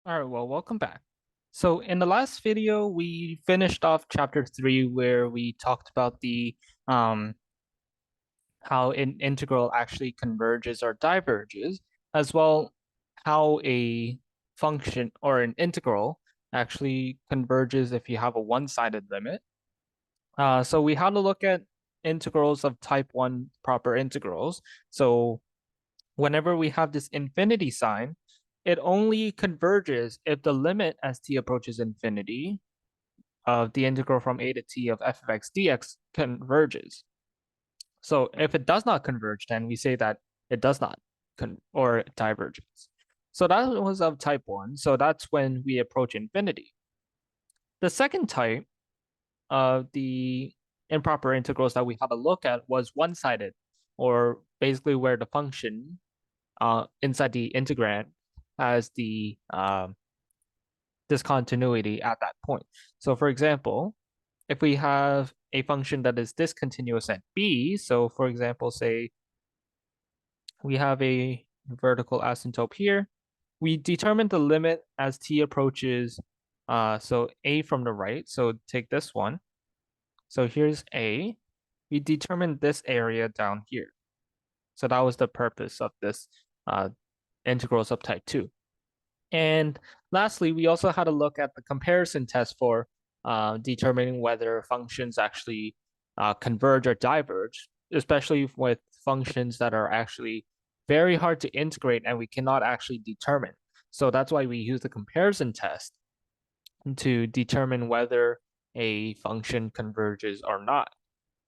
All right, well, welcome back. So in the last video, we finished off chapter 3 where we talked about the um, how an integral actually converges or diverges, as well how a function or an integral actually converges if you have a one-sided limit. So we had to look at integrals of type 1 proper integrals. So whenever we have this infinity sign, it only converges if the limit as t approaches infinity of the integral from a to t of f of x dx converges. So if it does not converge, then we say that it does not or diverges. So that was of type 1. So that's when we approach infinity. The second type of the improper integrals that we had to look at was one-sided, or basically where the function inside the integrand has the discontinuity at that point. So for example, if we have a function that is discontinuous at b, so for example, say we have a vertical asymptote here, we determine the limit as t approaches, so a from the right, so take this one. So here's a, we determine this area down here. So that was the purpose of this integrals of type 2. And lastly, we also had to look at the comparison test for determining whether functions actually converge or diverge, especially with functions that are actually very hard to integrate and we cannot actually determine. So that's why we use the comparison test to determine whether a function converges or not.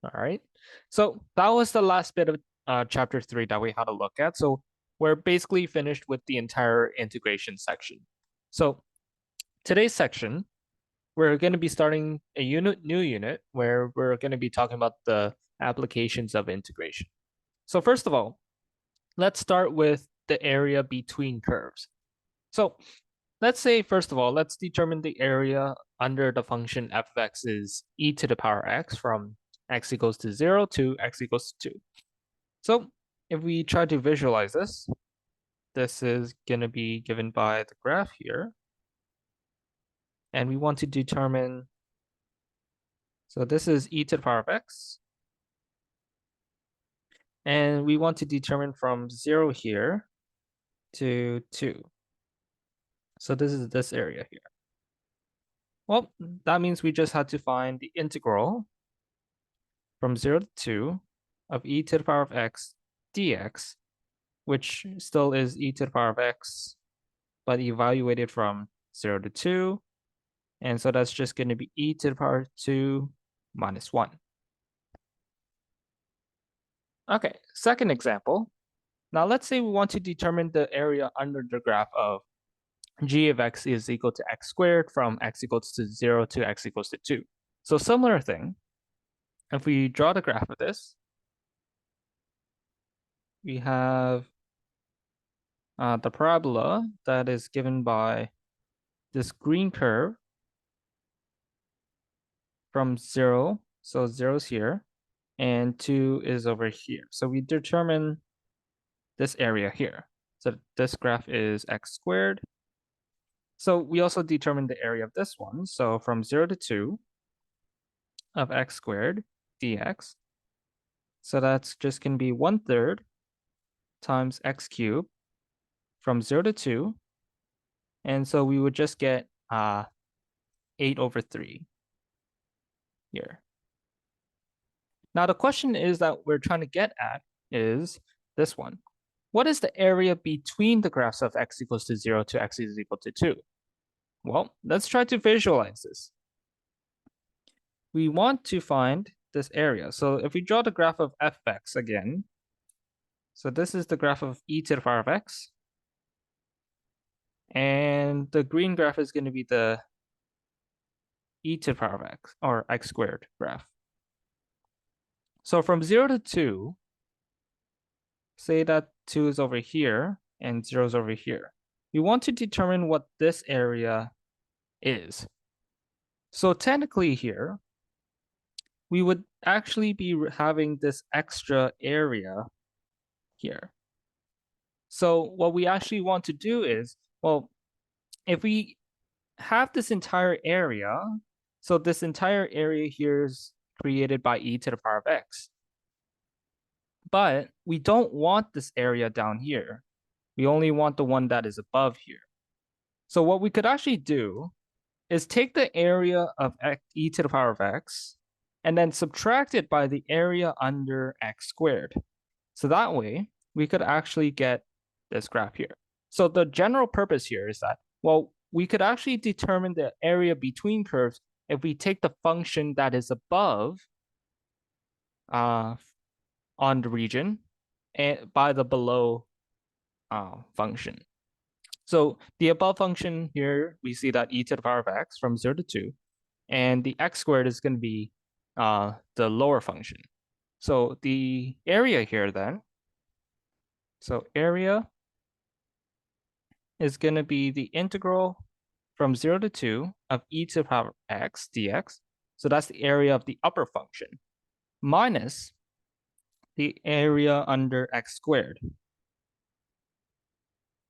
All right. So that was the last bit of chapter 3 that we had to look at. So we're basically finished with the entire integration section. So today's section, we're going to be starting a new unit where we're going to be talking about the applications of integration. So first of all, let's start with the area between curves. So let's say, first of all, let's determine the area under the function f of x is e to the power x from x equals to 0 to x equals to 2. So if we try to visualize this, this is going to be given by the graph here. And we want to determine, so this is e to the power of x. And we want to determine from 0 here to 2. So this is this area here. Well, that means we just had to find the integral from 0 to 2 of e to the power of x dx, which still is e to the power of x, but evaluated from 0 to 2. And so that's just going to be e to the power 2 minus 1. Okay, second example. Now let's say we want to determine the area under the graph of g of x is equal to x squared from x equals to 0 to x equals to 2. So similar thing, if we draw the graph of this, we have the parabola that is given by this green curve from 0, so 0 is here, and 2 is over here. So we determine this area here. So this graph is x squared. So we also determine the area of this one. So from 0 to 2 of x squared dx. So that's just going to be 1/3 times x cubed from 0 to 2. And so we would just get 8 over 3 here. Now the question is that we're trying to get at is this one. What is the area between the graphs of x equals to 0 to x is equal to 2? Well, let's try to visualize this. We want to find this area. So if we draw the graph of f of x again, so this is the graph of e to the power of x. And the green graph is going to be the e to the power of x, or x squared graph. So from 0 to 2, say that 2 is over here and 0 is over here. We want to determine what this area is. So technically here, we would actually be having this extra area here. So what we actually want to do is, well, if we have this entire area, so this entire area here is created by e to the power of x. But we don't want this area down here. We only want the one that is above here. So what we could actually do is take the area of e to the power of x and then subtract it by the area under x squared. So that way we could actually get this graph here. So the general purpose here is that, well, we could actually determine the area between curves if we take the function that is above on the region and by the below function. So the above function here, we see that e to the power of x from 0 to 2, and the x squared is going to be the lower function. So the area here then, so area is going to be the integral from 0 to 2 of e to the power of x dx. So that's the area of the upper function minus the area under x squared.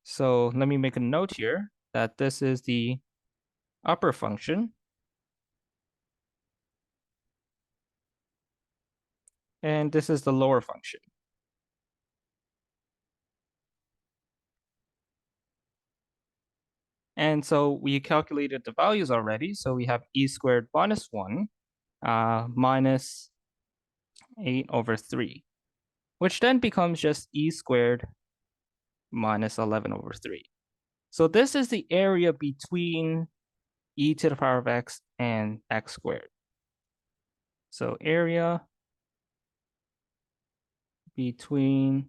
So let me make a note here that this is the upper function. And this is the lower function. And so we calculated the values already. So we have e squared minus 1 minus 8 over 3, which then becomes just e squared minus 11 over 3. So this is the area between e to the power of x and x squared. So area between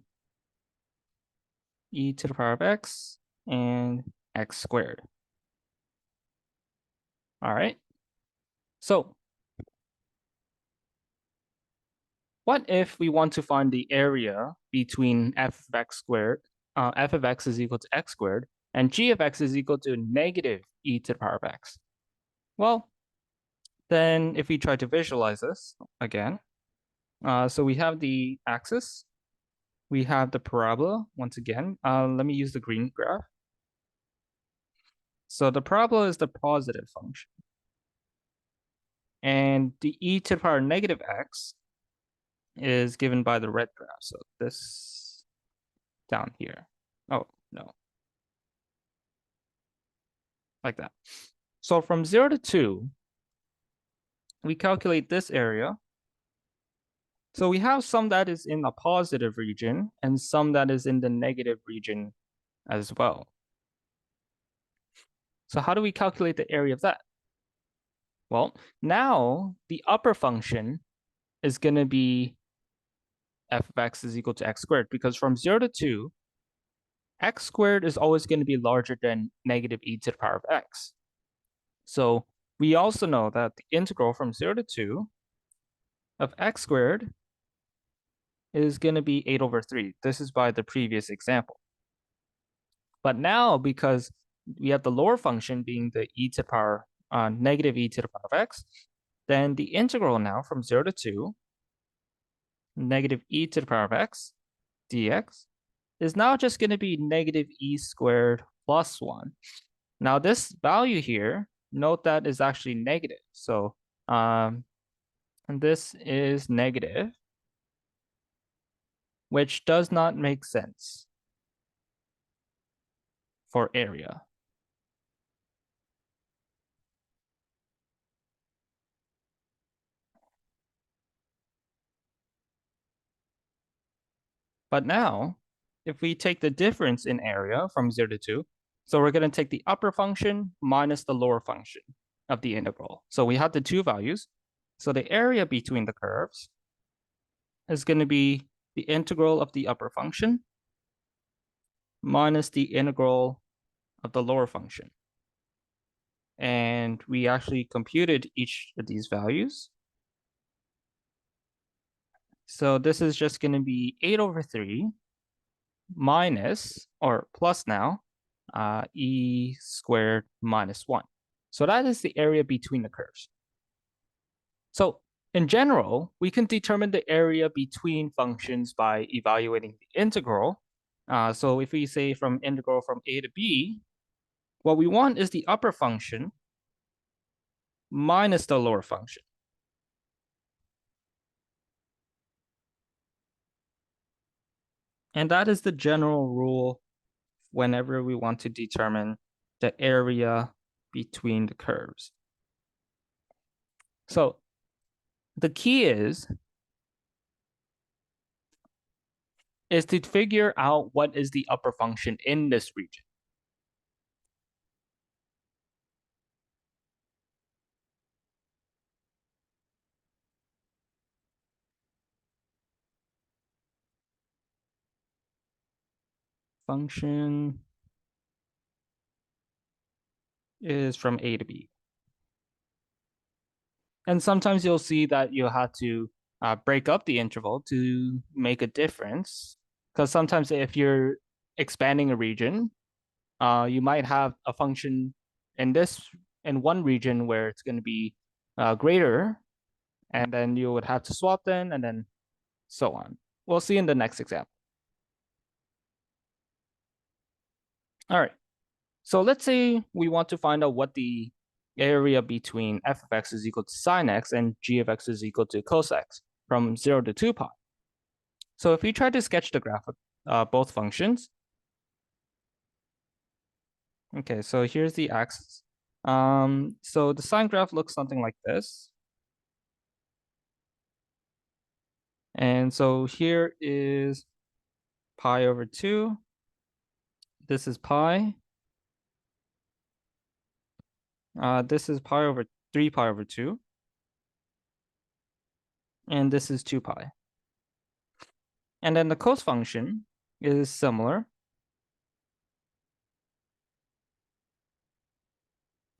e to the power of x and x squared. All right. So what if we want to find the area between f of x squared, f of x is equal to x squared, and g of x is equal to negative e to the power of x? Well, then if we try to visualize this again, so we have the axis, we have the parabola once again. Let me use the green graph. So the parabola is the positive function. And the e to the power negative x is given by the red graph. So this down here. Oh, no. Like that. So from 0 to 2, we calculate this area. So we have some that is in the positive region and some that is in the negative region as well. So how do we calculate the area of that? Well, now the upper function is going to be f of x is equal to x squared, because from 0 to 2, x squared is always going to be larger than negative e to the power of x. So we also know that the integral from 0 to 2 of x squared is going to be 8 over 3. This is by the previous example. But now, because we have the lower function being the e to the power negative e to the power of x, then the integral now from 0 to 2 negative e to the power of x dx is now just going to be negative e squared plus 1. Now this value here, note that is actually negative. So and this is negative, which does not make sense for area. But now, if we take the difference in area from 0 to 2, so we're going to take the upper function minus the lower function of the integral. So we have the two values. So the area between the curves is going to be the integral of the upper function minus the integral of the lower function. And we actually computed each of these values. So this is just going to be 8 over 3 minus, or plus now, e squared minus 1. So that is the area between the curves. So in general, we can determine the area between functions by evaluating the integral. So if we say from integral from a to b, What we want is the upper function minus the lower function. And that is the general rule whenever we want to determine the area between the curves. So the key is to figure out what is the upper function in this region. Function is from A to B. And sometimes you'll see that you'll have to break up the interval to make a difference. Because sometimes if you're expanding a region, you might have a function in one region where it's going to be greater, and then you would have to swap them, and then so on. We'll see in the next example. All right. So let's say we want to find out what the area between f of x is equal to sine x and g of x is equal to cos x from 0 to 2 pi. So if we try to sketch the graph of both functions, okay, so here's the axis. So the sine graph looks something like this. And so here is pi over 2. This is pi. This is pi over 3 pi over 2. And this is 2 pi. And then the cos function is similar.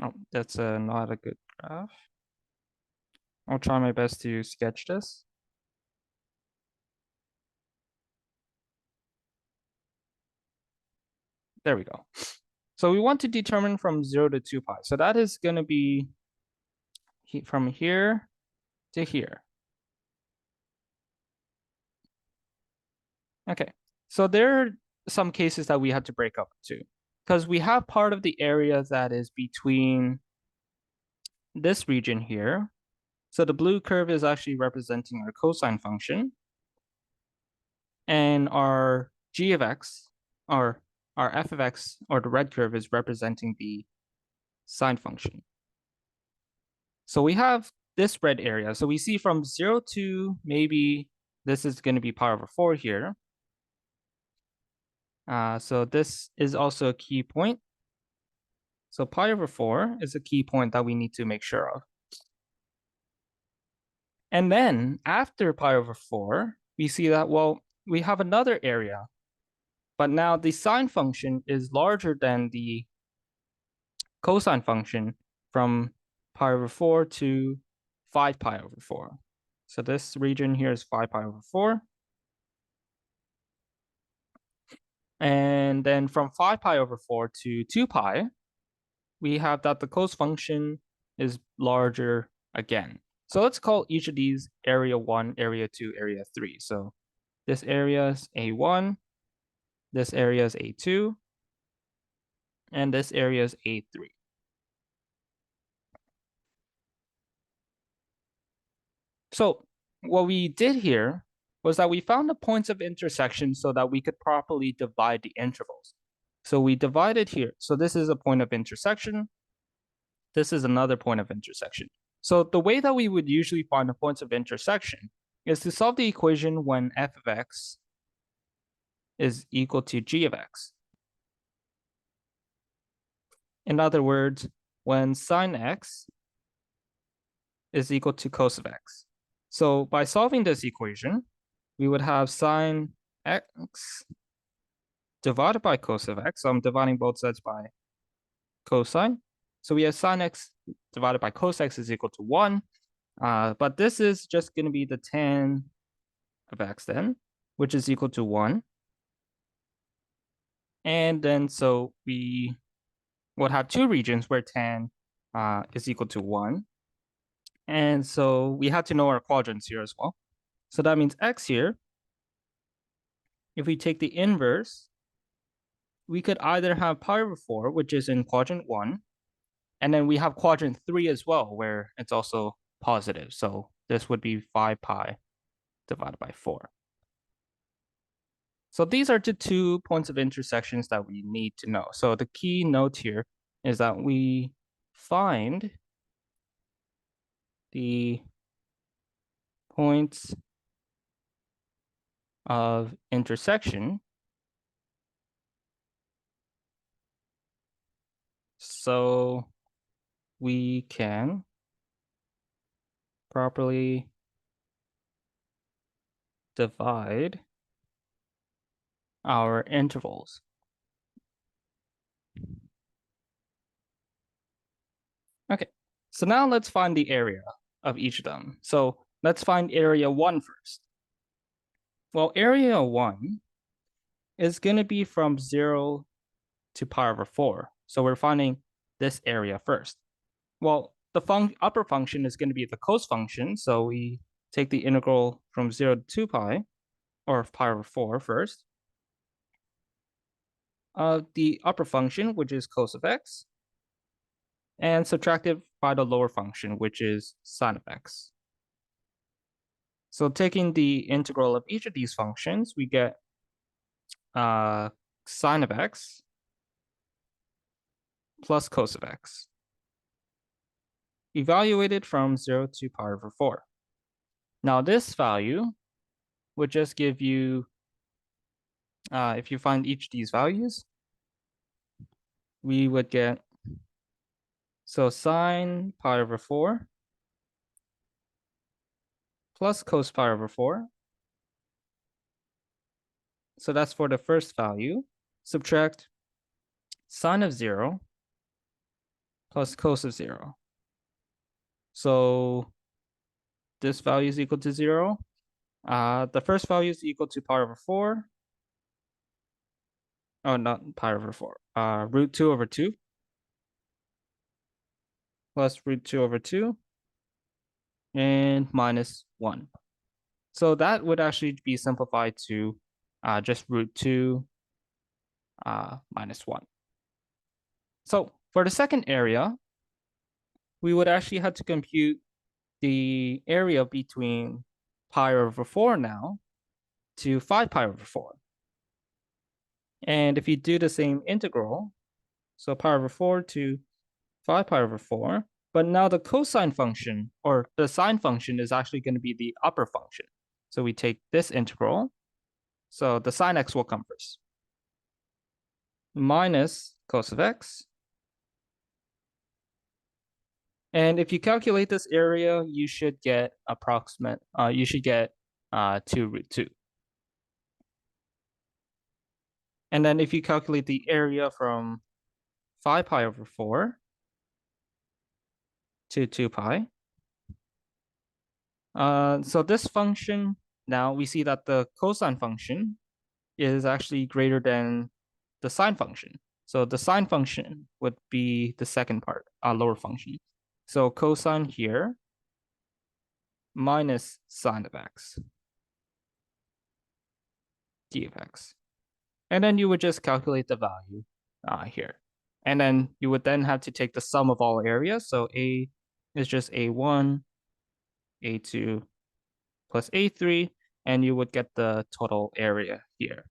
Oh, that's not a good graph. I'll try my best to sketch this. There we go. So we want to determine from 0 to 2 pi. So that is going to be from here to here. Okay, so there are some cases that we have to break up too, because we have part of the area that is between this region here. So the blue curve is actually representing our cosine function, and our g of x, or our f of x, or the red curve is representing the sine function. So we have this red area. So we see from 0 to maybe this is going to be pi over 4 here. So this is also a key point. So pi over 4 is a key point that we need to make sure of. And then after pi over 4, we see that, well, we have another area. But now the sine function is larger than the cosine function from pi over 4 to 5 pi over 4. So this region here is 5 pi over 4. And then from 5 pi over 4 to 2 pi, we have that the cos function is larger again. So let's call each of these area 1, area 2, area 3. So this area is A1, this area is A2, and this area is A3. So what we did here was that we found the points of intersection so that we could properly divide the intervals. So we divided here. So this is a point of intersection. This is another point of intersection. So the way that we would usually find the points of intersection is to solve the equation when f of x is equal to g of x. In other words, when sine x is equal to cos of x. So by solving this equation, we would have sine x divided by cos of x. So I'm dividing both sides by cosine. So we have sine x divided by cos x is equal to 1. But this is just going to be the tan of x then, which is equal to 1. And then so we would have two regions where tan is equal to 1. And so we have to know our quadrants here as well. So that means x here, if we take the inverse we could either have pi over 4, which is in quadrant 1, and then we have quadrant 3 as well, where it's also positive. So this would be 5 pi divided by 4. So these are the 2 points of intersections that we need to know. So the key note here is that we find the points of intersection so we can properly divide our intervals. Okay, so now let's find the area of each of them. So let's find area 1 first. Well, area 1 is going to be from 0 to pi over 4. So we're finding this area first. Well, the upper function is going to be the cos function. So we take the integral from 0 to 2 pi, or pi over 4 first. The upper function, which is cos of x, and subtract it by the lower function, which is sine of x. So taking the integral of each of these functions, we get sine of x plus cos of x, evaluated from 0 to pi over 4. Now this value would just give you, if you find each of these values, we would get, so sine pi over 4 plus cos pi over 4. So that's for the first value. Subtract sine of 0 plus cos of 0. So this value is equal to 0. The first value is equal to pi over 4. Oh, not pi over 4. Root 2 over 2 plus root 2 over 2 and minus 1. So that would actually be simplified to just root 2 minus 1. So for the second area, we would actually have to compute the area between pi over 4 now to 5 pi over 4. And if you do the same integral, so pi over 4 to 5 pi over 4, but now the cosine function or the sine function is actually going to be the upper function. So we take this integral, so the sine x will come first, minus cos of x. And if you calculate this area, you should get approximate, 2 root 2. And then if you calculate the area from 5 pi over 4 to 2 pi, so this function, now we see that the cosine function is actually greater than the sine function. So the sine function would be the second part, lower function. So cosine here minus sine of x d of x. And then you would just calculate the value here. And then you would then have to take the sum of all areas. So A is just A1, A2 plus A3, and you would get the total area here.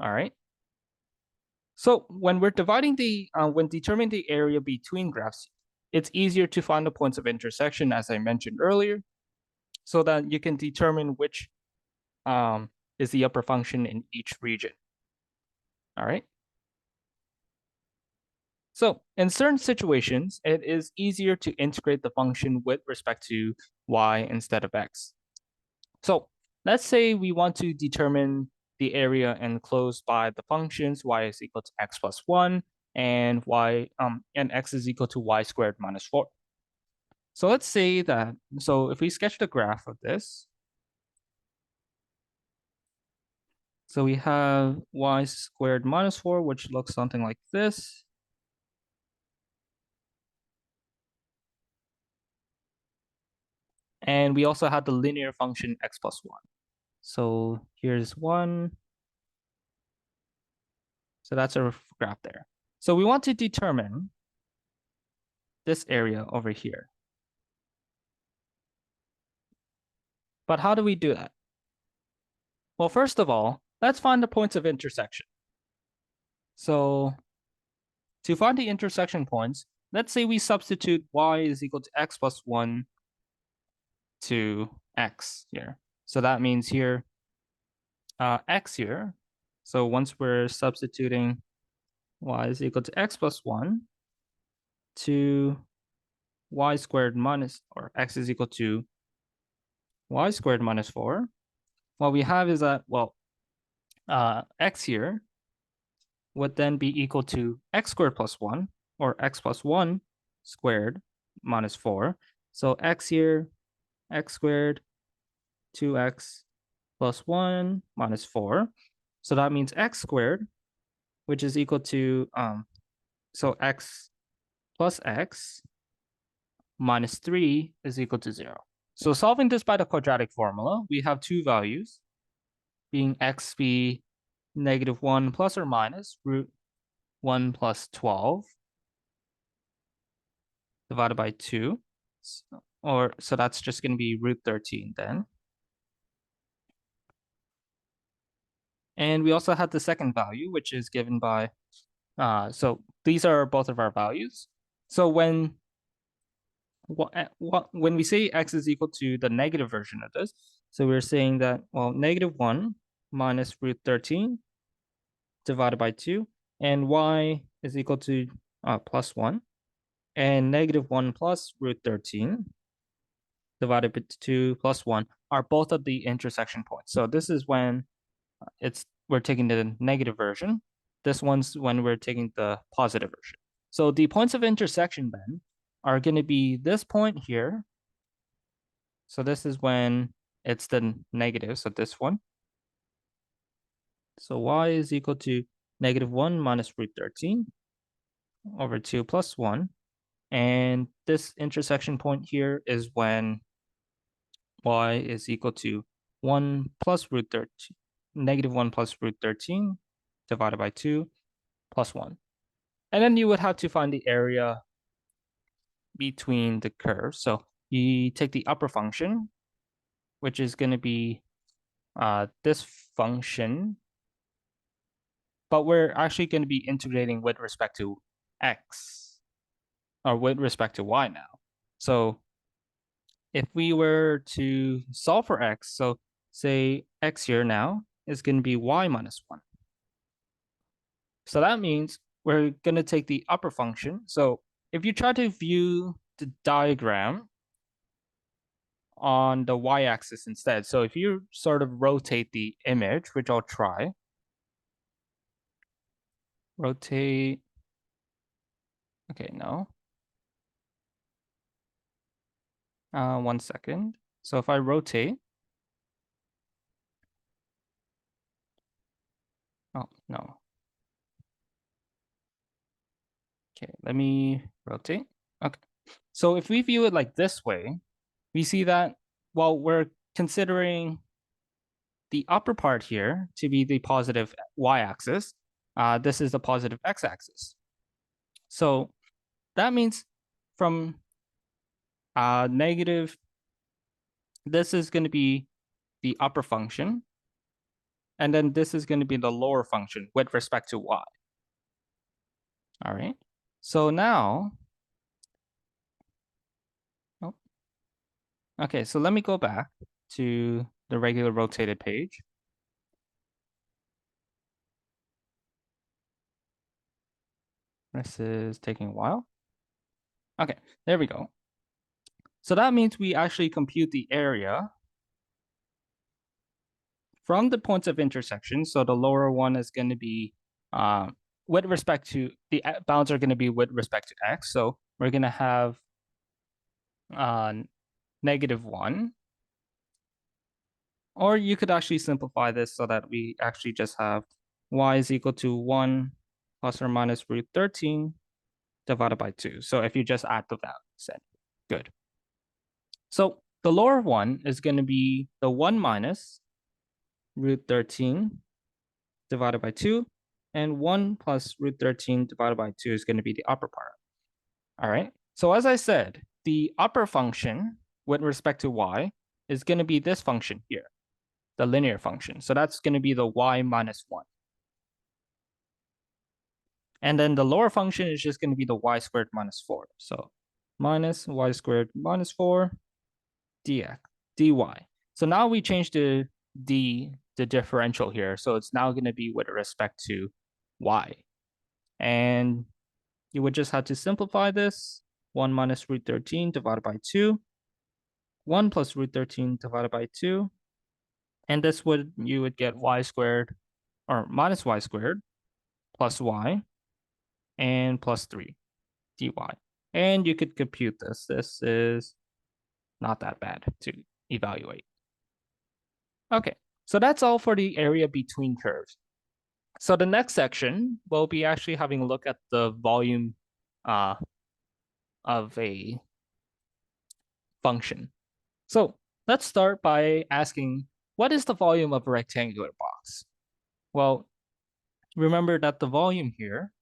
All right. So when we're dividing when determining the area between graphs, it's easier to find the points of intersection, as I mentioned earlier, so that you can determine which is the upper function in each region. All right. So in certain situations, it is easier to integrate the function with respect to y instead of x. So let's say we want to determine the area enclosed by the functions y is equal to x plus 1 and x is equal to y squared minus 4. So let's say that, so if we sketch the graph of this, so we have y squared minus 4, which looks something like this. And we also have the linear function x plus 1. So here's 1, So that's our graph there. So we want to determine this area over here. But how do we do that? Well, first of all, let's find the points of intersection. So to find the intersection points, let's say we substitute y is equal to x plus 1 to x here. So that means here, x here. So once we're substituting y is equal to x plus 1 to y squared minus, or x is equal to y squared minus 4, what we have is that, well, x here would then be equal to x squared plus 1, or x plus 1 squared minus 4. So x here, x squared, 2x plus 1 minus 4. So that means x squared, which is equal to, so x plus x minus 3 is equal to 0. So solving this by the quadratic formula, we have two values, being x be -1 plus or minus root 1 plus 12 divided by 2. So that's just going to be root 13 then. And we also have the second value, which is given by, so these are both of our values. So when we say x is equal to the negative version of this, so we're saying that, well, -1 minus root 13 divided by 2, and y is equal to plus 1, and -1 plus root 13 divided by 2 plus 1 are both of the intersection points. So this is when we're taking the negative version. This one's when we're taking the positive version. So the points of intersection then are going to be this point here. So this is when it's the negative, so this one. So y is equal to -1 minus root 13 over 2 plus 1. And this intersection point here is when y is equal to 1 plus root 13, -1 plus root 13 divided by 2 plus 1. And then you would have to find the area between the curves. So you take the upper function, which is going to be this function, but we're actually going to be integrating with respect to x, or with respect to y now. So if we were to solve for x, so say x here now is going to be y minus 1. So that means we're going to take the upper function. So if you try to view the diagram on the y-axis instead, so if you sort of rotate the image, which I'll try, rotate, okay, no. 1 second. So if I rotate, oh, no. Okay, let me rotate. Okay. So if we view it like this way, we see that while we're considering the upper part here to be the positive y-axis, this is the positive x-axis. So that means from negative, this is going to be the upper function, and then this is going to be the lower function with respect to y. All right. So now, oh, okay, so let me go back to the regular rotated page. This is taking a while. Okay, there we go. So that means we actually compute the area from the points of intersection. So the lower one is going to be with respect to, the bounds are going to be with respect to x. So we're going to have -1. Or you could actually simplify this so that we actually just have y is equal to 1 plus or minus root 13 divided by 2. So if you just add the values, then good. So the lower one is going to be the 1 minus root 13 divided by 2. And 1 plus root 13 divided by 2 is going to be the upper part. All right. So as I said, the upper function with respect to y is going to be this function here, the linear function. So that's going to be the y minus 1. And then the lower function is just going to be the y squared minus 4. So minus y squared minus 4 dx, dy. So now we change the differential here. So it's now going to be with respect to y. And you would just have to simplify this. 1 minus root 13 divided by 2. 1 plus root 13 divided by 2. And this would, you would get y squared, or minus y squared, plus y, and plus 3 dy. And you could compute this. This is not that bad to evaluate. Okay, so that's all for the area between curves. So the next section, we'll be actually having a look at the volume of a function. So let's start by asking, what is the volume of a rectangular box? Well, remember that the volume here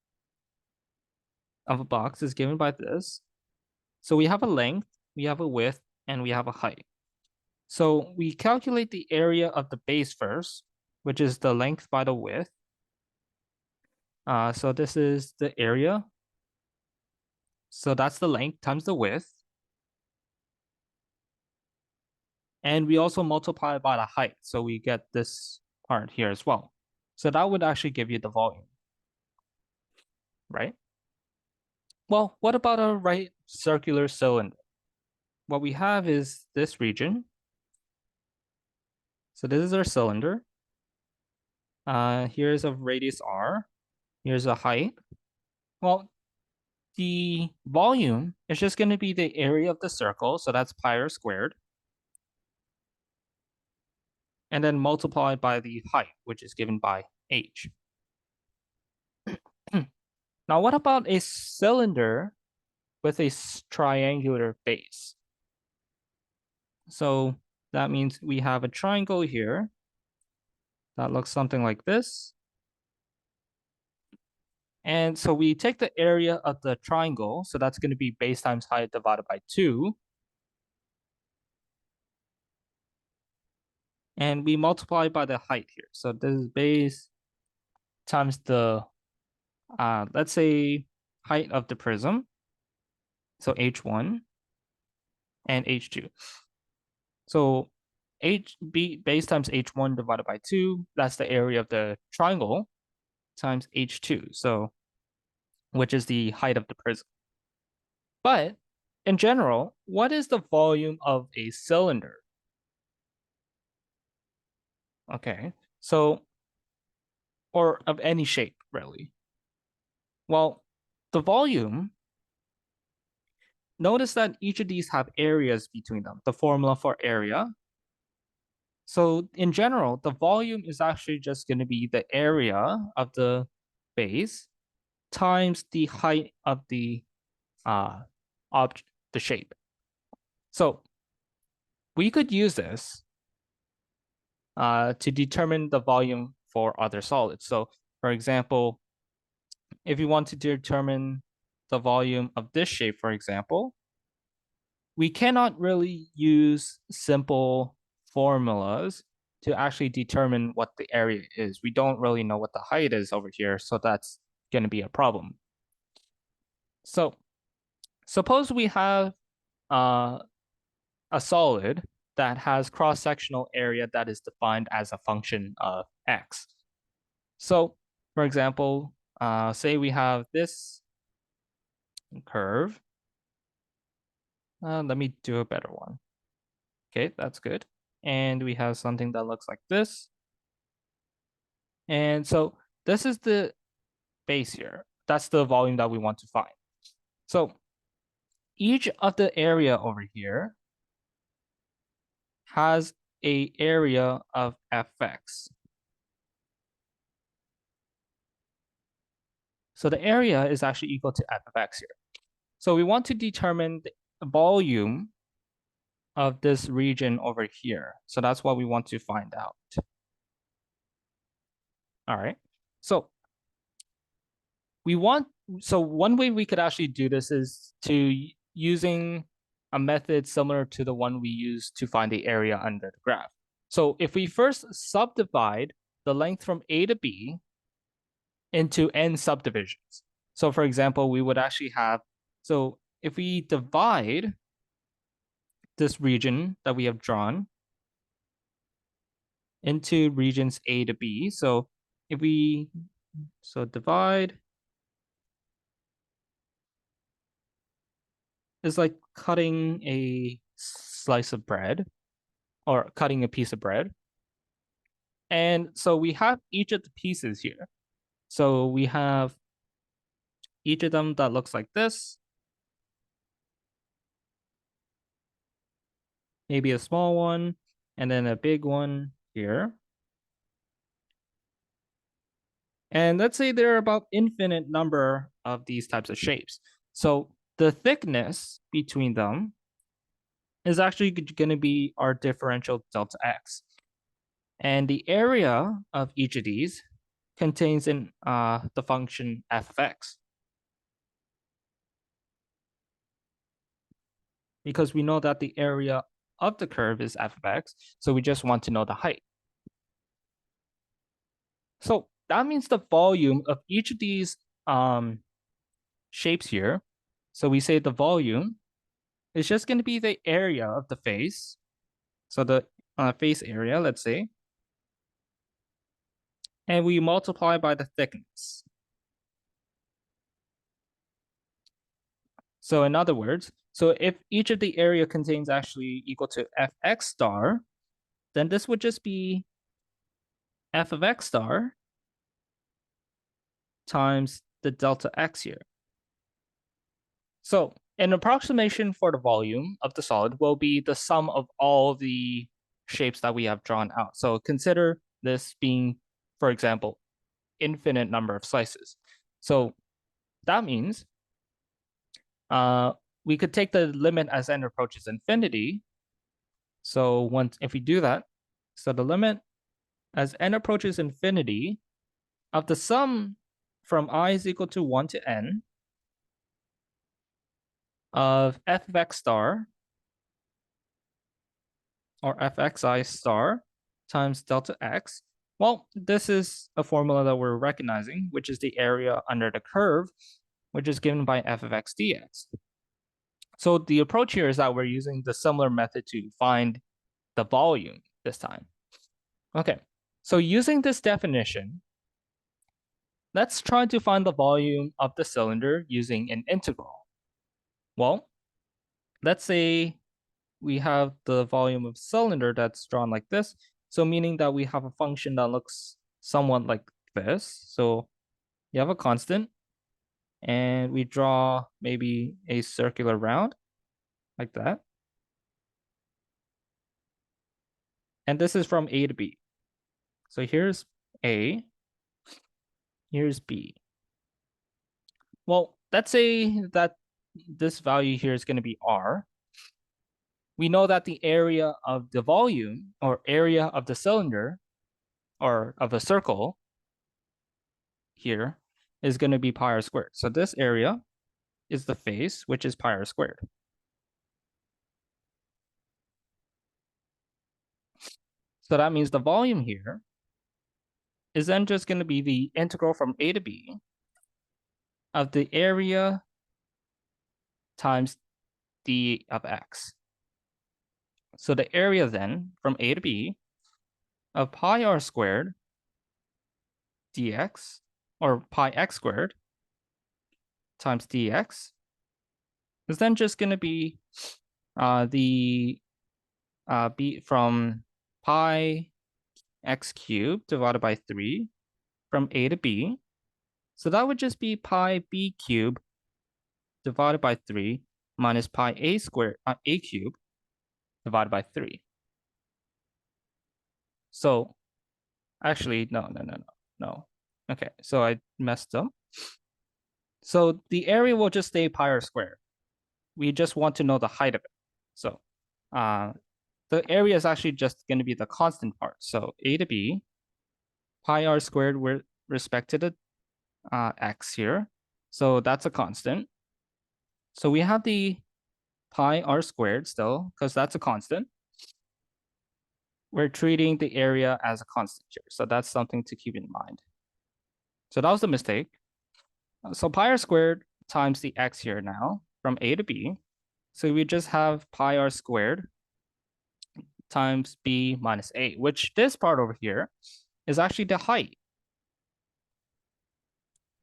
of a box is given by this. So we have a length, we have a width, and we have a height. So we calculate the area of the base first, which is the length by the width. So this is the area. So that's the length times the width. And we also multiply by the height. So we get this part here as well. So that would actually give you the volume, right? Well, what about a right circular cylinder? What we have is this region. So this is our cylinder. Here's a radius r. Here's a height. Well, the volume is just going to be the area of the circle. So that's pi r squared. And then multiplied by the height, which is given by h. Now, what about a cylinder with a triangular base? So that means we have a triangle here that looks something like this. And so we take the area of the triangle. So that's going to be base times height divided by 2. And we multiply by the height here. So this is base times the, let's say, height of the prism. So h1 and h2. So base times h1 divided by 2, that's the area of the triangle, times h2, so which is the height of the prism. But in general, what is the volume of a cylinder? Okay, so, or of any shape, really. Well, the volume, notice that each of these have areas between them, the formula for area. So in general, the volume is actually just going to be the area of the base times the height of the object, the shape. So we could use this to determine the volume for other solids. So for example, if you want to determine the volume of this shape, for example, we cannot really use simple formulas to actually determine what the area is. We don't really know what the height is over here, so that's going to be a problem. So suppose we have a solid that has cross-sectional area that is defined as a function of x. So, for example, say we have this curve. Let me do a better one. Okay, that's good. And we have something that looks like this. And so this is the base here. That's the volume that we want to find. So each of the area over here has a area of fx. So the area is actually equal to fx here. So we want to determine the volume of this region over here. So that's what we want to find out. All right. So so one way we could actually do this is using a method similar to the one we use to find the area under the graph. So if we first subdivide the length from A to B into n subdivisions. So for example, we would actually have, so if we divide this region that we have drawn into regions A to B, so if we, so divide is like cutting a slice of bread or cutting a piece of bread. And so we have each of the pieces here. So we have each of them that looks like this. Maybe a small one, and then a big one here. And let's say there are about infinite number of these types of shapes. So the thickness between them is actually going to be our differential delta x. And the area of each of these contains in the function f of x. Because we know that the area of the curve is f of x, so we just want to know the height. So that means the volume of each of these shapes here. So we say the volume is just going to be the area of the face. So the face area, let's say. And we multiply by the thickness. So in other words, so if each of the area contains actually equal to fx star, then this would just be f of x star times the delta x here. So an approximation for the volume of the solid will be the sum of all the shapes that we have drawn out. So consider this being, for example, infinite number of slices. So that means we could take the limit as n approaches infinity. So if we do that, so the limit as n approaches infinity of the sum from I is equal to 1 to n of f of x star or fxi star times delta x. Well, this is a formula that we're recognizing, which is the area under the curve, which is given by f of x dx. So the approach here is that we're using the similar method to find the volume this time. Okay, so using this definition, let's try to find the volume of the cylinder using an integral. Well, let's say we have the volume of cylinder that's drawn like this. So meaning that we have a function that looks somewhat like this. So you have a constant and we draw maybe a circular round like that. And this is from A to B. So here's A, here's B. Well, let's say that this value here is going to be R. We know that the area of the volume or area of the cylinder or of a circle here is going to be pi r squared. So this area is the face, which is pi r squared. So that means the volume here is then just going to be the integral from A to B of the area times d of x. So the area then from A to B of pi r squared dx or pi x squared times dx is then just going to be the b from pi x cubed divided by 3 from A to B. So that would just be pi b cubed divided by 3 minus pi a squared, a cubed divided by 3. So actually, no. Okay, so I messed up. So the area will just stay pi r squared. We just want to know the height of it. So the area is actually just going to be the constant part. So A to B, pi r squared with respect to the x here. So that's a constant. So we have the pi r squared still, because that's a constant. We're treating the area as a constant here. So that's something to keep in mind. So that was the mistake. So pi r squared times the x here now from a to b. So we just have pi r squared times b minus a, which this part over here is actually the height,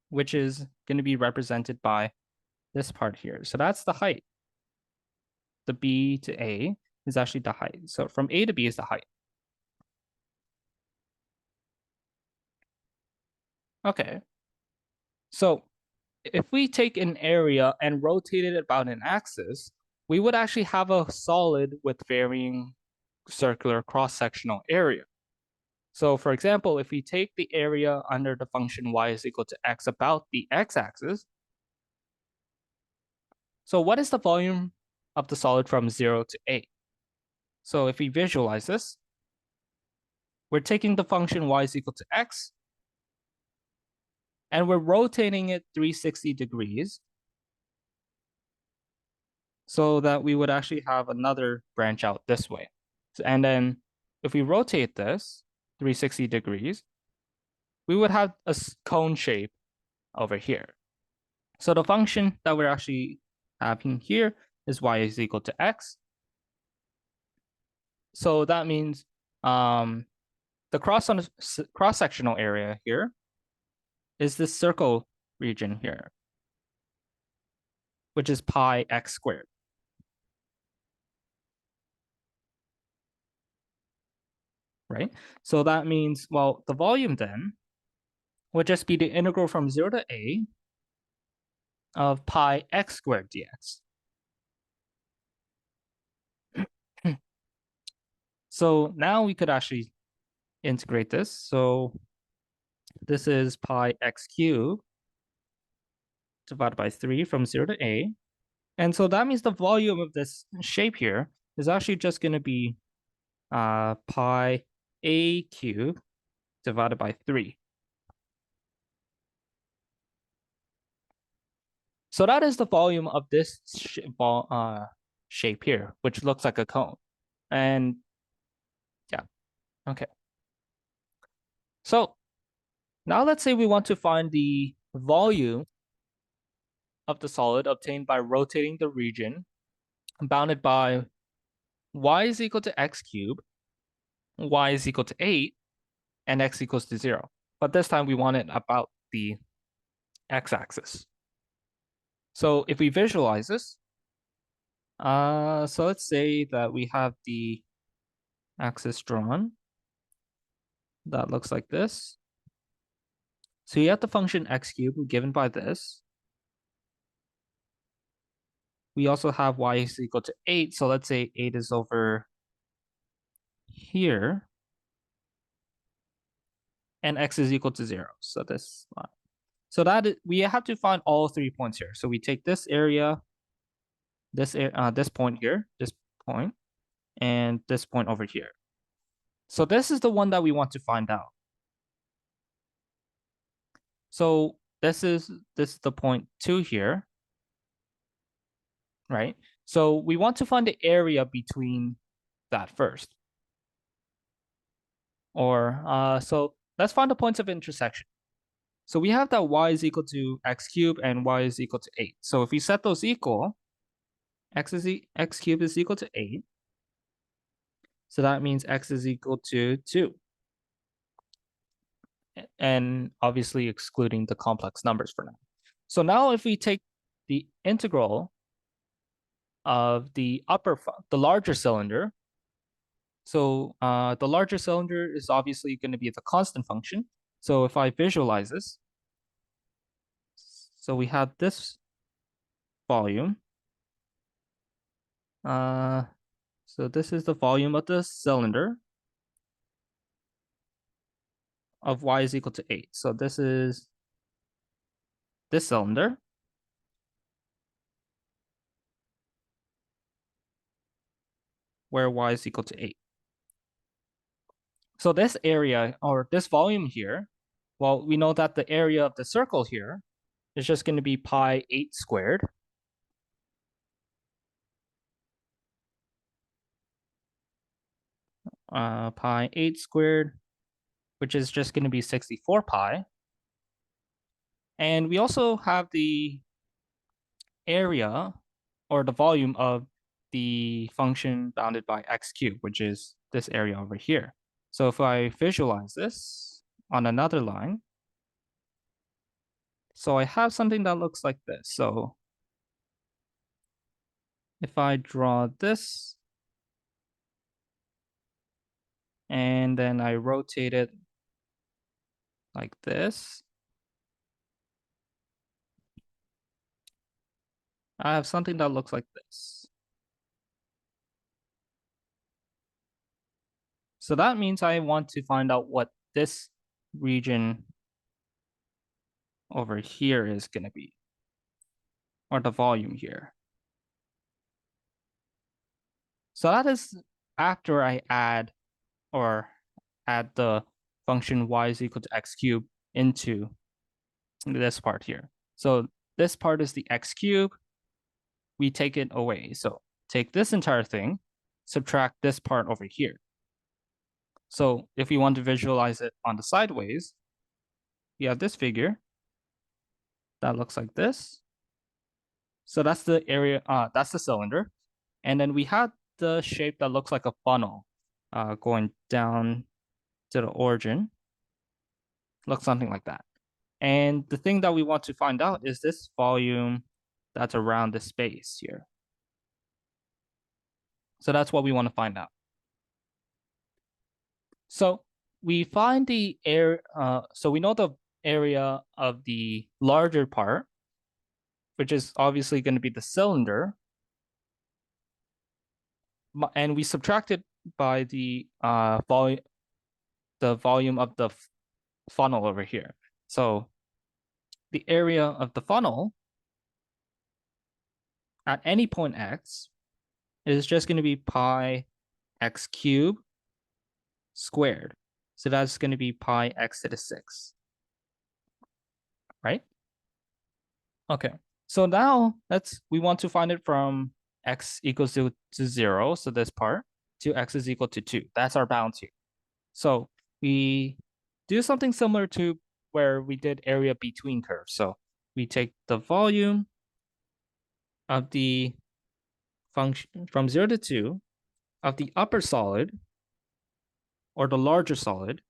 which is going to be represented by this part here. So that's the height. The b to a is actually the height. So from a to b is the height. Okay. So if we take an area and rotate it about an axis, we would actually have a solid with varying circular cross-sectional area. So for example, if we take the area under the function y is equal to x about the x-axis, so what is the volume of the solid from 0 to a? So if we visualize this, we're taking the function y is equal to x, and we're rotating it 360 degrees so that we would actually have another branch out this way. And then if we rotate this 360 degrees, we would have a cone shape over here. So the function that we're actually having here is y is equal to x. So that means the cross-sectional area here is this circle region here, which is pi x squared. Right? So that means, well, the volume then would just be the integral from 0 to a of pi x squared dx. So now we could actually integrate this. So this is pi x cubed divided by 3 from 0 to a. And so that means the volume of this shape here is actually just going to be pi a cubed divided by 3. So that is the volume of this shape here, which looks like a cone. And yeah, okay. So now let's say we want to find the volume of the solid obtained by rotating the region bounded by y is equal to x cubed, y is equal to 8, and x equals to 0. But this time we want it about the x-axis. So if we visualize this, so let's say that we have the axis drawn. That looks like this. So you have the function x cubed given by this. We also have y is equal to 8. So let's say 8 is over here. And x is equal to 0. So this line. So we have to find all 3 points here. So we take this area, this point here, this point, and this point over here. So this is the one that we want to find out. So this is the point 2 here, right? So we want to find the area between that first. Or so let's find the points of intersection. So we have that y is equal to x cubed and y is equal to 8. So if we set those equal, x cubed is equal to 8. So that means x is equal to 2. And obviously excluding the complex numbers for now. So now if we take the integral of the larger cylinder, so the larger cylinder is obviously going to be the constant function. So if I visualize this, so we have this volume. So this is the volume of the cylinder of y is equal to 8. So this is this cylinder. Where y is equal to 8. So this area or this volume here Well, we know that the area of the circle here is just going to be pi 8 squared. Pi 8 squared, which is just going to be 64 pi. And we also have the area or the volume of the function bounded by x cubed, which is this area over here. So if I visualize this on another line, so I have something that looks like this. So if I draw this and then I rotate it like this, I have something that looks like this. So that means I want to find out what this region over here is going to be, or the volume here. So that is after I add the function y is equal to x cubed into this part here. So this part is the x cubed. We take it away. So take this entire thing, subtract this part over here. So if we want to visualize it on the sideways, we have this figure that looks like this. So that's the area, that's the cylinder. And then we had the shape that looks like a funnel going down to the origin. Looks something like that. And the thing that we want to find out is this volume that's around the space here. So that's what we want to find out. So we find the area, so we know the area of the larger part, which is obviously going to be the cylinder, and we subtract it by the volume of the funnel over here. So the area of the funnel at any point x is just going to be pi x cubed squared. So that's going to be pi x to the 6, right? Okay, so now we want to find it from x equals to 0, so this part, to x is equal to 2. That's our bounds here. So we do something similar to where we did area between curves. So we take the volume of the function from 0 to 2 of the upper solid, or the larger solid.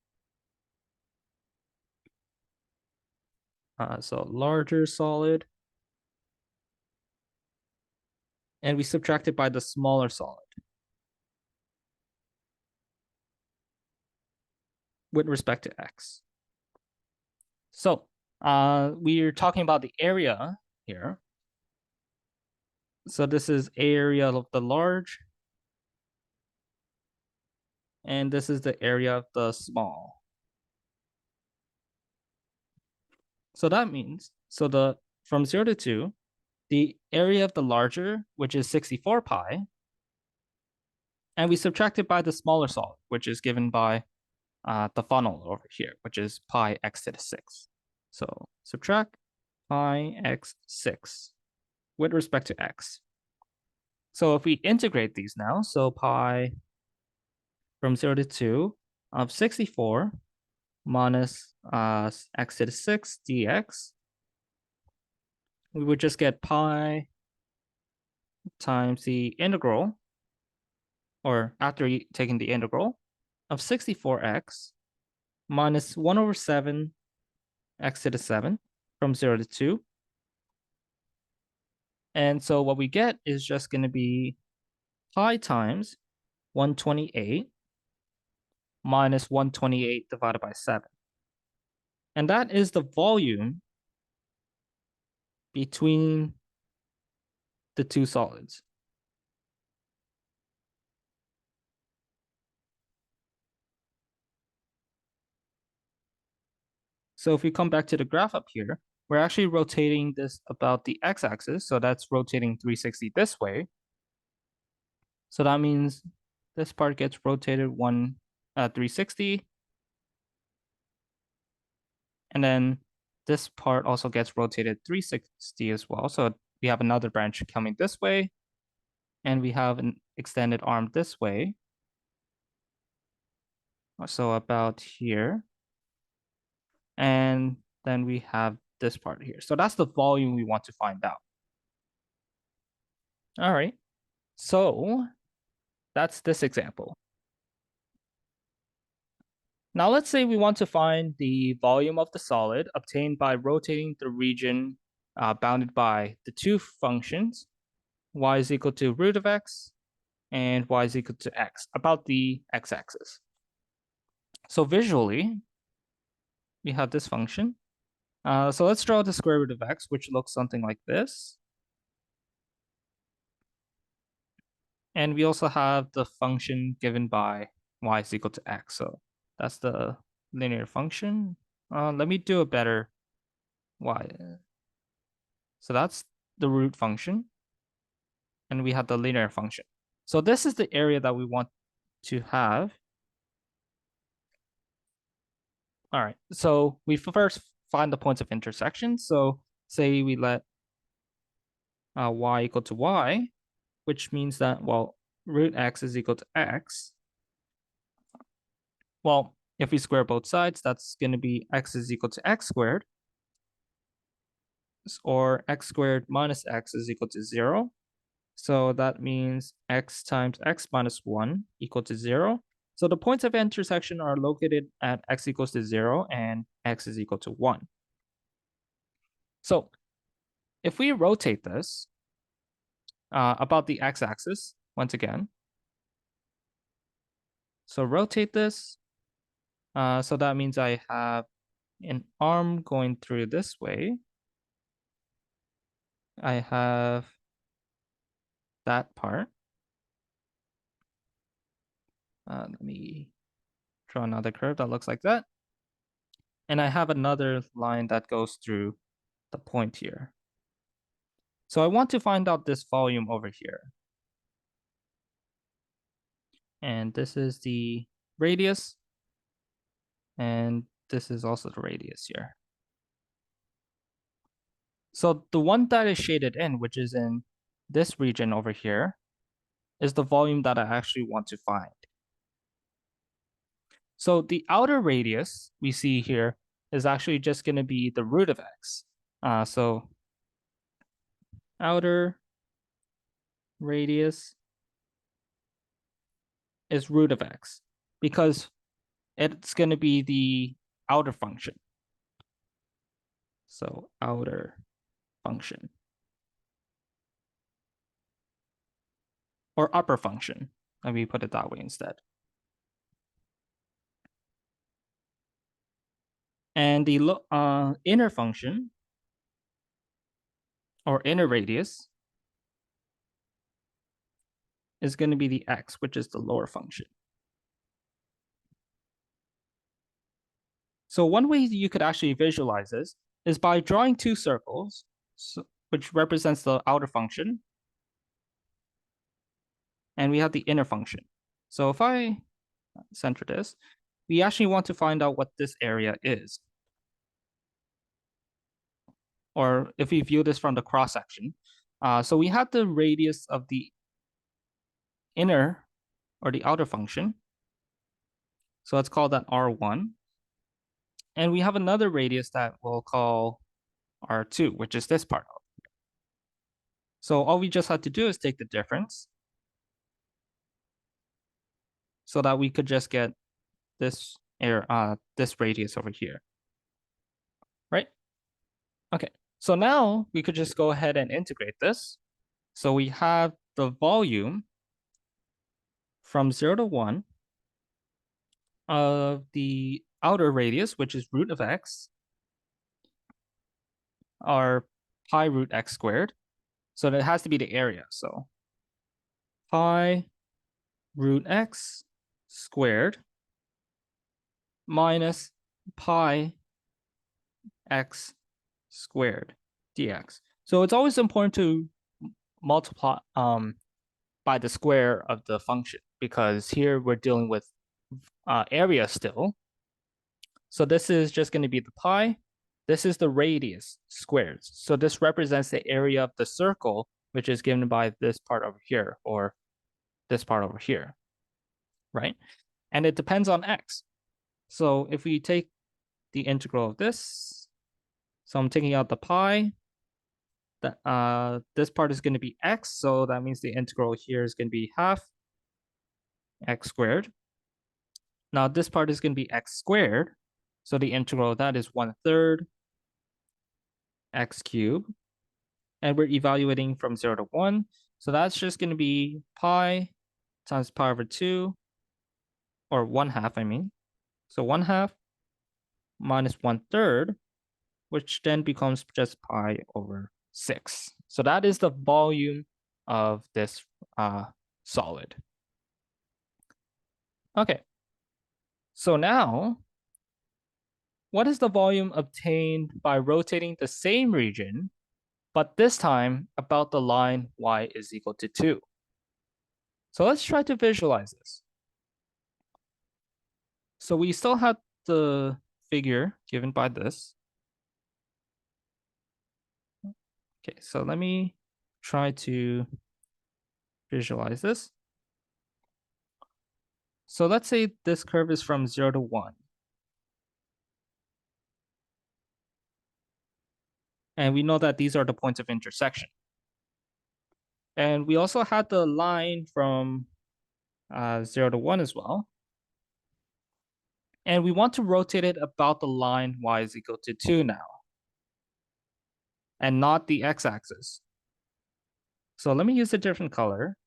So larger solid. And we subtract it by the smaller solid with respect to x. So we're talking about the area here. So this is area of the large, and this is the area of the small. So that means, from 0 to 2, the area of the larger, which is 64 pi, and we subtract it by the smaller solid, which is given by the funnel over here, which is pi x to the 6. So subtract pi x 6 with respect to x. So if we integrate these now, so pi from 0 to 2 of 64 minus x to the 6 dx, we would just get pi times the integral, or after taking the integral, of 64x minus 1 over 7 x to the 7 from 0 to 2. And so what we get is just going to be pi times 128 minus 128 divided by 7. And that is the volume between the two solids. So if we come back to the graph up here, we're actually rotating this about the x-axis. So that's rotating 360 this way. So that means this part gets rotated 360. And then this part also gets rotated 360 as well. So we have another branch coming this way, and we have an extended arm this way. So about here. And then we have this part here. So that's the volume we want to find out. All right. So that's this example. Now let's say we want to find the volume of the solid obtained by rotating the region bounded by the two functions, y is equal to root of x and y is equal to x, about the x-axis. So visually, we have this function. So let's draw the square root of x, which looks something like this. And we also have the function given by y is equal to x. So that's the linear function. Let me do a better y. So that's the root function. And we have the linear function. So this is the area that we want to have. All right, so we first find the points of intersection. So say we let y equal to y, which means that, well, root x is equal to x. Well, if we square both sides, that's going to be x is equal to x squared, or x squared minus x is equal to 0. So that means x times x minus 1 equal to 0. So the points of intersection are located at x equals to 0 and x is equal to 1. So if we rotate this about the x-axis, once again, so rotate this, so that means I have an arm going through this way. I have that part. Let me draw another curve that looks like that. And I have another line that goes through the point here. So I want to find out this volume over here. And this is the radius. And this is also the radius here. So the one that is shaded in, which is in this region over here, is the volume that I actually want to find. So the outer radius we see here is actually just going to be the root of x. So outer radius is root of x because it's going to be the outer function. So outer function. Or upper function. Let me put it that way instead. And the inner function, or inner radius, is going to be the x, which is the lower function. So one way you could actually visualize this is by drawing two circles, which represents the outer function, and we have the inner function. So if I center this, we actually want to find out what this area is. Or if we view this from the cross section, so we have the radius of the inner or the outer function. So let's call that R1. And we have another radius that we'll call R2, which is this part. So all we just had to do is take the difference so that we could just get this this radius over here, right? Okay, so now we could just go ahead and integrate this. So we have the volume from 0 to 1 of the outer radius, which is root of x, or pi root x squared. So that has to be the area. So pi root x squared minus pi x squared dx. So it's always important to multiply by the square of the function, because here we're dealing with area still. So this is just going to be the pi, this is the radius squared. So this represents the area of the circle, which is given by this part over here, or this part over here, right? And it depends on x. So if we take the integral of this, so I'm taking out the pi, this part is going to be x, so that means the integral here is going to be half x squared. Now this part is going to be x squared, so the integral of that is 1/3 x cubed. And we're evaluating from 0 to 1. So that's just going to be pi times pi over 2, or 1/2, I mean. So 1/2 minus 1/3, which then becomes just pi over 6. So that is the volume of this solid. Okay. So now, what is the volume obtained by rotating the same region, but this time about the line y is equal to 2? So let's try to visualize this. So we still have the figure given by this. Okay, so let me try to visualize this. So let's say this curve is from 0 to 1. And we know that these are the points of intersection. And we also had the line from 0 to 1 as well. And we want to rotate it about the line y is equal to 2 now, and not the x-axis. So let me use a different color.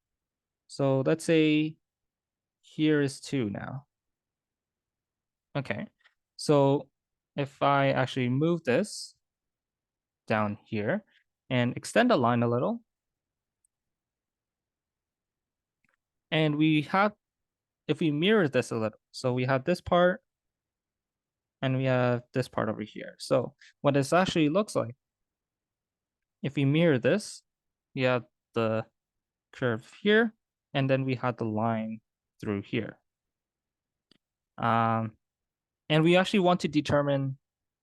So let's say here is 2 now. Okay, so if I actually move this down here and extend the line a little, and we have, if we mirror this a little, so we have this part and we have this part over here. So what this actually looks like, if we mirror this, we have the curve here, and then we have the line through here. And we actually want to determine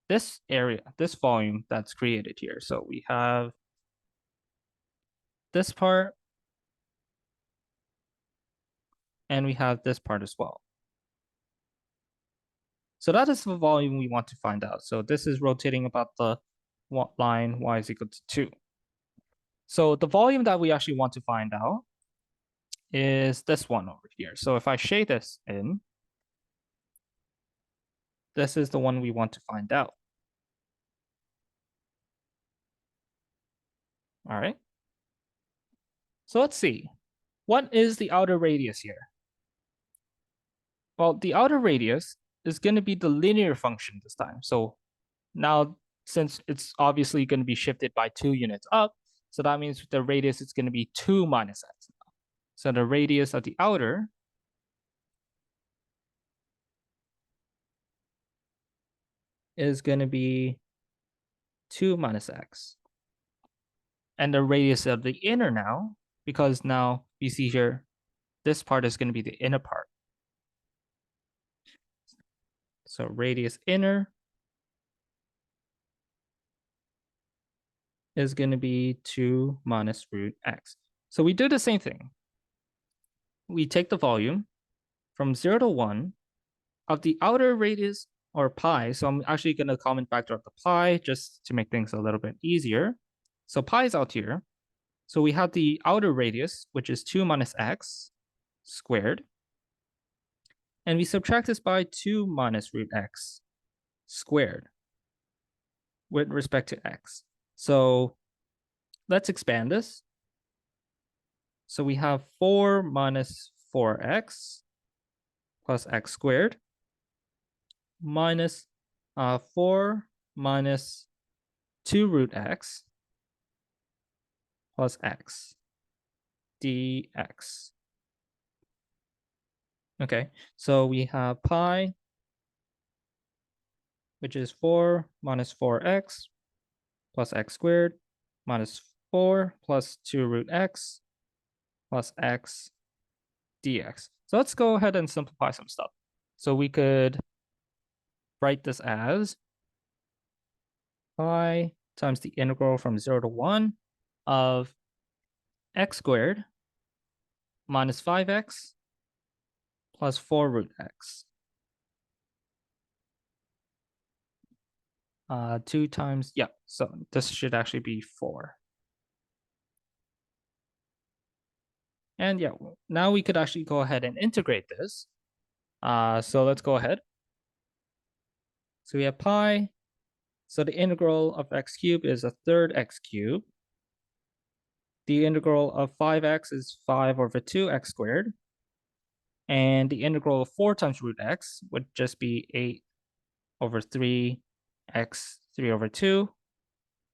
this area, this volume that's created here. So we have this part, and we have this part as well. So that is the volume we want to find out. So this is rotating about the line y is equal to 2. So the volume that we actually want to find out is this one over here. So if I shade this in, this is the one we want to find out. All right. So let's see. What is the outer radius here? Well, the outer radius is going to be the linear function this time. So now, since it's obviously going to be shifted by 2 units up, so that means the radius is going to be 2 minus x. So the radius of the outer is going to be 2 minus x. And the radius of the inner now, because now you see here, this part is going to be the inner part. So radius inner is going to be 2 minus root x. So we do the same thing. We take the volume from 0 to 1 of the outer radius, or pi. So I'm actually going to comment factor of the pi just to make things a little bit easier. So pi is out here. So we have the outer radius, which is 2 minus x squared. And we subtract this by 2 minus root x squared with respect to x. So let's expand this. So we have 4 minus 4x plus x squared minus 4 minus 2 root x plus x dx. Okay, so we have pi, which is 4 minus 4x plus x squared minus 4 plus 2 root x plus x dx. So let's go ahead and simplify some stuff. So we could write this as pi times the integral from 0 to 1 of x squared minus 5x plus 4 root x. 2 times, yeah, so this should actually be 4. And yeah, now we could actually go ahead and integrate this. So let's go ahead. So we have pi. So the integral of x cubed is a third x cubed. The integral of 5x is 5 over 2x squared. And the integral of 4 times root x would just be 8 over 3x 3 over 2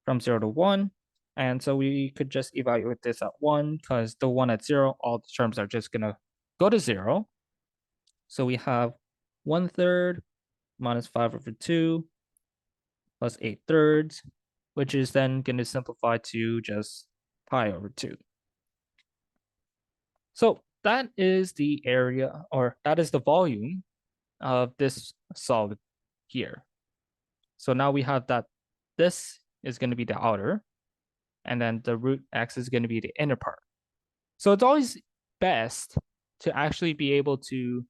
from 0 to 1. And so we could just evaluate this at 1 because the 1 at 0, all the terms are just going to go to 0. So we have 1/3 minus 5 over 2 plus 8/3, which is then going to simplify to just pi over 2. So that is the area, or that is the volume of this solid here. So now we have that this is going to be the outer, and then the root x is going to be the inner part. So it's always best to actually be able to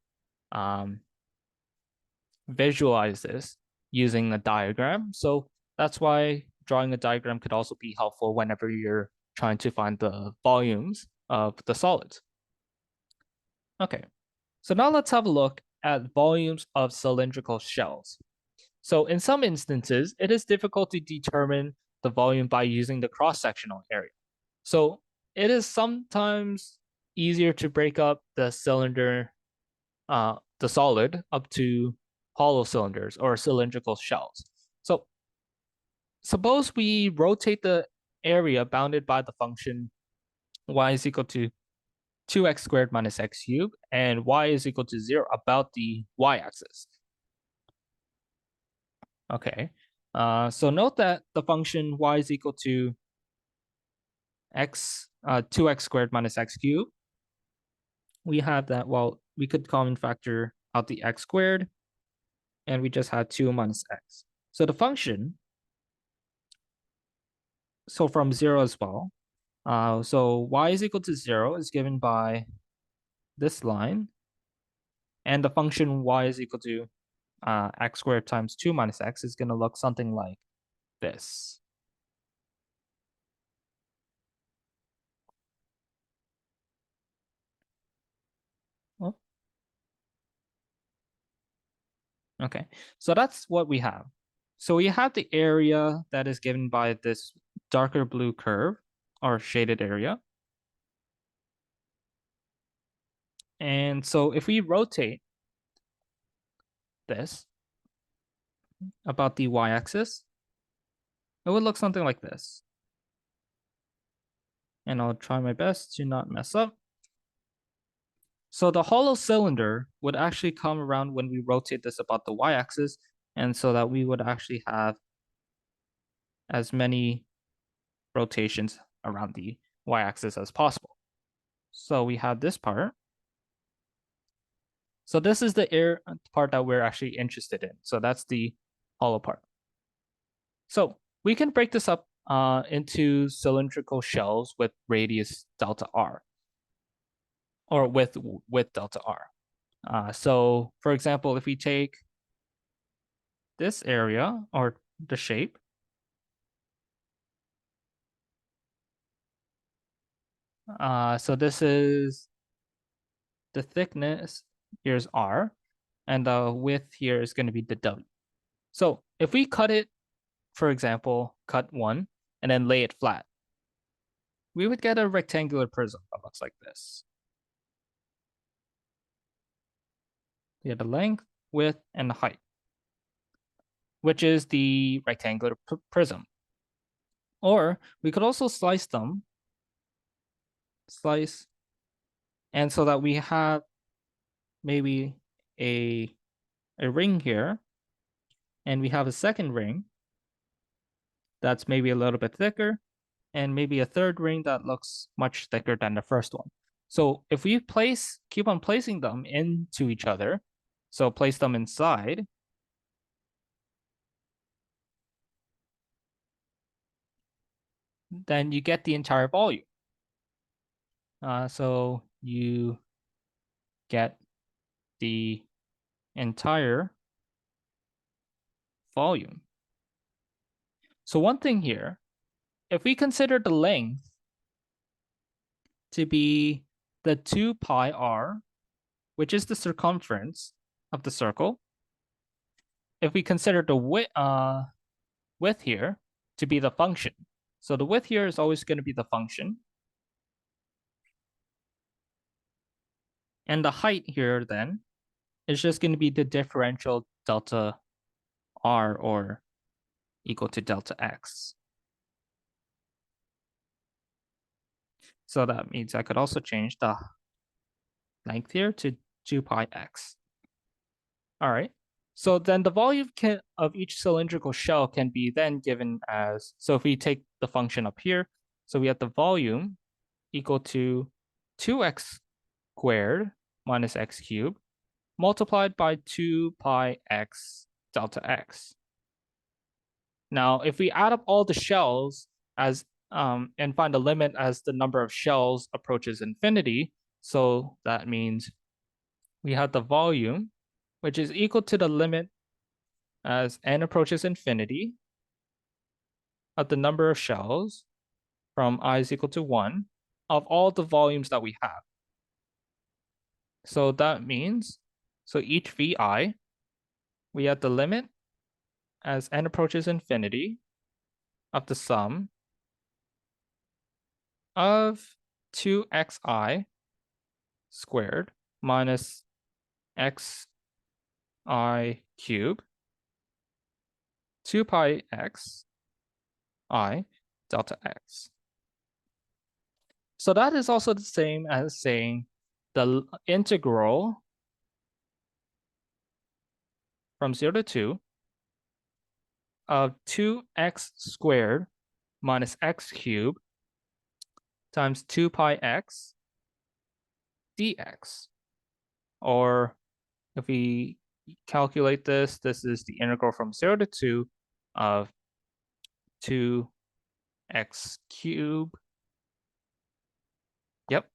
visualize this using a diagram. So that's why drawing a diagram could also be helpful whenever you're trying to find the volumes of the solids. Okay, so now let's have a look at volumes of cylindrical shells. So in some instances, it is difficult to determine the volume by using the cross-sectional area. So it is sometimes easier to break up the cylinder, the solid, up to hollow cylinders or cylindrical shells. So suppose we rotate the area bounded by the function y is equal to 2x squared minus x cubed, and y is equal to 0 about the y-axis. Okay, so note that the function y is equal to 2x squared minus x cubed. We have that, well, we could common factor out the x squared, and we just had 2 minus x. So the function, so from 0 as well, so y is equal to 0 is given by this line, and the function y is equal to x squared times 2 minus x is going to look something like this. Oh, okay, so that's what we have. So we have the area that is given by this darker blue curve or shaded area. And so if we rotate this about the y-axis, it would look something like this. And I'll try my best to not mess up. So the hollow cylinder would actually come around when we rotate this about the y-axis, and so that we would actually have as many rotations around the y-axis as possible. So we have this part. So this is the part that we're actually interested in. So that's the hollow part. So we can break this up into cylindrical shells with radius delta r, or with delta r. So for example, if we take this area or the shape, so this is the thickness, here's r, and the width here is going to be the w. So if we cut it, for example, cut one and then lay it flat, we would get a rectangular prism that looks like this. We have the length, width, and the height, which is the rectangular prism. Or we could also slice them, and so that we have maybe a ring here, and we have a second ring that's maybe a little bit thicker, and maybe a third ring that looks much thicker than the first one. So if we keep on placing them into each other, so place them inside, then you get the entire volume. So you get the entire volume. So one thing here, if we consider the length to be the 2 pi r, which is the circumference of the circle, if we consider the width here to be the function, so the width here is always going to be the function, and the height here then is just going to be the differential delta r, or equal to delta x. So that means I could also change the length here to 2 pi x. All right. So then the volume of each cylindrical shell can be then given as, so if we take the function up here, so we have the volume equal to 2x squared minus x cubed multiplied by 2 pi x delta x. Now, if we add up all the shells as and find a limit as the number of shells approaches infinity, so that means we have the volume, which is equal to the limit as n approaches infinity of the number of shells from I is equal to 1 of all the volumes that we have. So that means, so each vi, we have the limit as n approaches infinity of the sum of 2xi squared minus xi cubed 2 pi x I delta x. So that is also the same as saying the integral from 0 to 2 of 2x squared minus x cubed times 2 pi x dx. Or if we calculate this, this is the integral from 0 to 2 of 2x cubed, yep,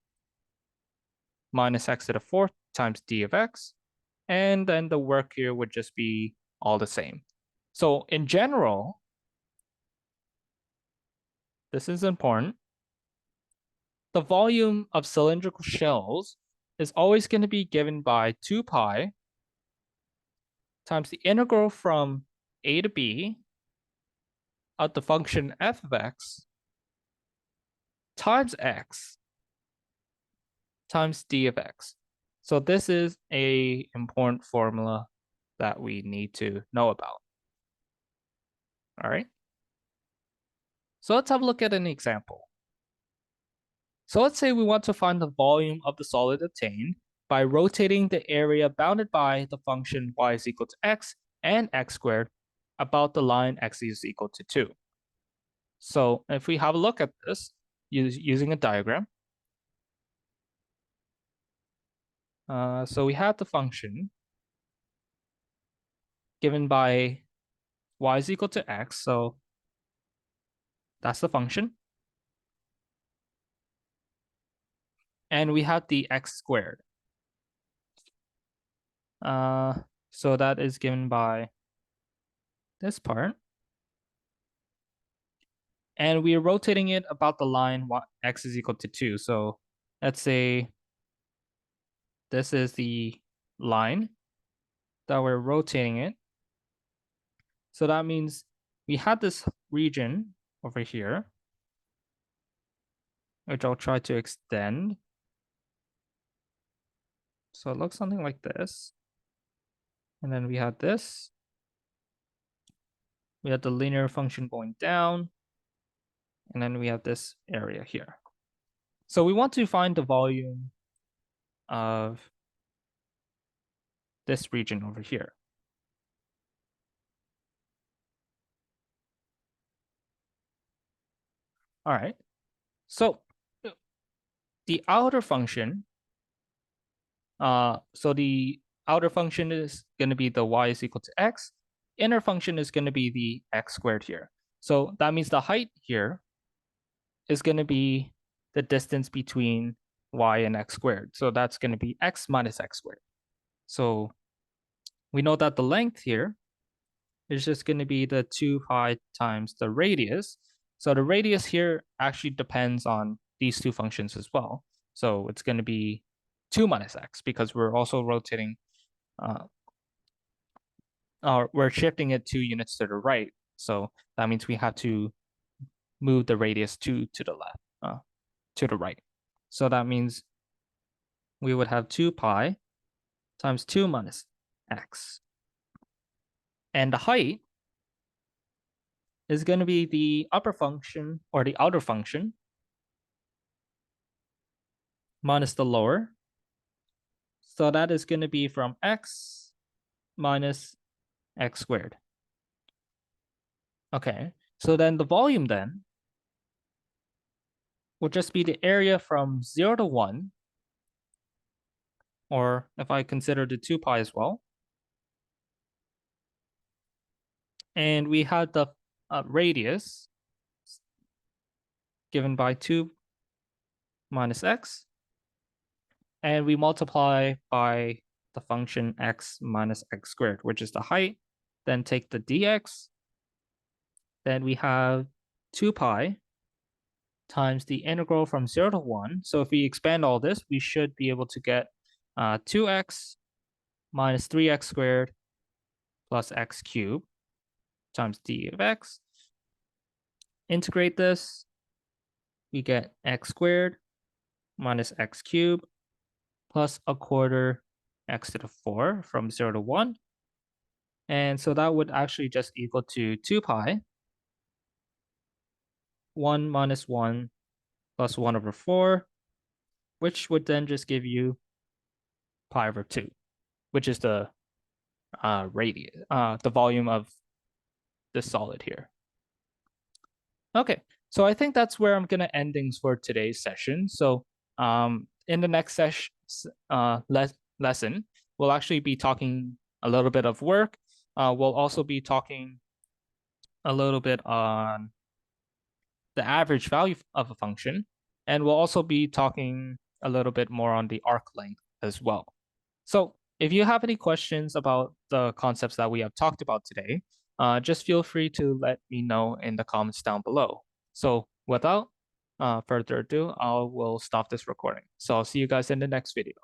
minus x to the 4th times d of x. And then the work here would just be all the same. So in general, this is important, the volume of cylindrical shells is always going to be given by 2 pi times the integral from a to b of the function f of x times x times d of x. So this is an important formula that we need to know about. All right. So let's have a look at an example. So let's say we want to find the volume of the solid obtained by rotating the area bounded by the function y is equal to x and x squared about the line x is equal to 2. So if we have a look at this using a diagram, so we have the function given by y is equal to x, so that's the function. And we have the x squared. So that is given by this part. And we are rotating it about the line x is equal to 2. So let's say this is the line that we're rotating it. So that means we had this region over here, which I'll try to extend. So it looks something like this. And then we had this. We had the linear function going down. And then we have this area here. So we want to find the volume of this region over here. All right. So the outer function, so the outer function is going to be the y is equal to x. Inner function is going to be the x squared here. So that means the height here is going to be the distance between y and x squared. So that's going to be x minus x squared. So we know that the length here is just going to be the 2 pi times the radius. So the radius here actually depends on these two functions as well. So it's going to be 2 minus x because we're also rotating, we're shifting it 2 units to the right. So that means we have to move the radius 2 to the left, to the right. So that means we would have 2 pi times 2 minus x. And the height is going to be the upper function or the outer function minus the lower. So that is going to be from x minus x squared. Okay, so then the volume then would just be the area from 0 to 1, or if I consider the 2 pi as well. And we had the radius given by 2 minus x. And we multiply by the function x minus x squared, which is the height. Then take the dx. Then we have 2 pi times the integral from 0 to 1. So if we expand all this, we should be able to get 2x minus 3x squared plus x cubed times d of x. Integrate this, we get x squared minus x cubed plus a quarter x to the 4 from 0 to 1. And so that would actually just equal to 2 pi 1 minus 1 plus 1 over 4, which would then just give you pi over 2, which is the radius, the volume of this solid here. Okay, so I think that's where I'm going to end things for today's session. So in the next lesson, we'll actually be talking a little bit of work. We'll also be talking a little bit on the average value of a function, and we'll also be talking a little bit more on the arc length as well. So if you have any questions about the concepts that we have talked about today, just feel free to let me know in the comments down below. So without further ado, I will stop this recording. So I'll see you guys in the next video.